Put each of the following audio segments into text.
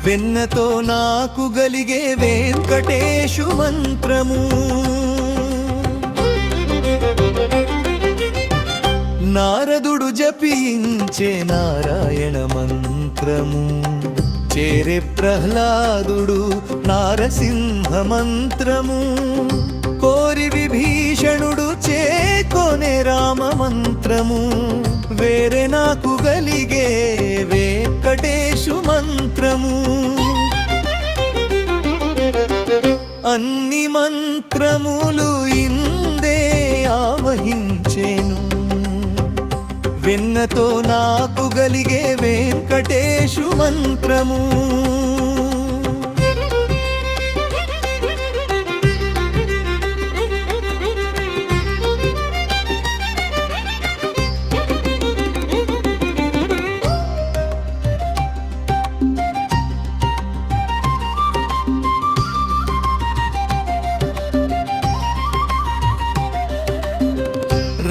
వెన్నతో నాకు గలిగే వెంకటేశు మంత్రము. నారదుడు జపించే నారాయణ మంత్రము. చేరే ప్రహ్లాదుడు నారసింహ మంత్రము. కోరి విభీషణుడు చేకొనే రామ మంత్రము. వేరే నాకు గలిగే వెంకటేశు మంత్రము. అన్ని మంత్రములు ఇందే ఆవహించేను. వెన్నతో నాకు గలిగే వెంకటేశు మంత్రము.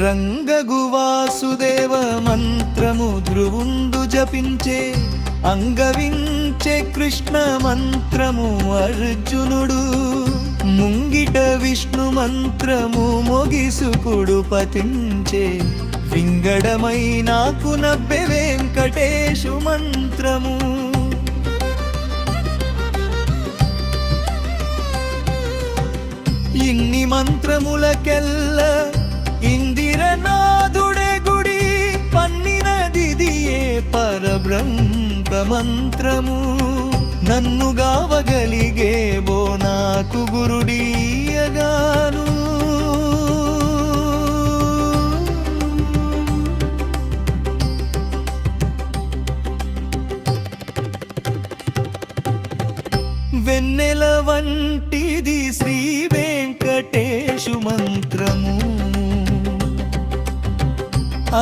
రంగగు వాసుదేవ మంత్రము ధ్రువుండు జపించే. అంగవించే కృష్ణ మంత్రము అర్జునుడు. ముంగిట విష్ణు మంత్రము మొగిసుకుడు పతించే. వింగడమై నాకు నవ్వె వెంకటేశు మంత్రము. ఇన్ని మంత్రములకెల్ల ఇందిరనాథుడే గుడి పన్నినదిదియే పరబ్రహ్మ మంత్రము. నన్ను గావగలిగే బో నాకు గురుడీయగాను. వెన్నెల వంటిది శ్రీ వెంకటేశు మంత్రము.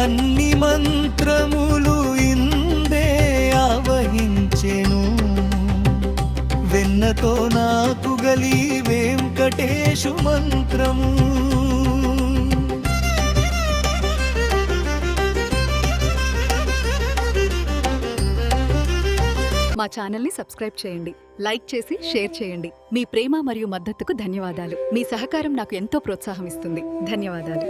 అన్ని మంత్రములు ఇందే ఆవహించెను. వెన్నతో నాకు గలి వెంకటేశు మంత్రము. మా ఛానల్ని సబ్స్క్రైబ్ చేయండి, లైక్ చేసి షేర్ చేయండి. మీ ప్రేమ మరియు మద్దతుకు ధన్యవాదాలు. మీ సహకారం నాకు ఎంతో ప్రోత్సాహం ఇస్తుంది. ధన్యవాదాలు.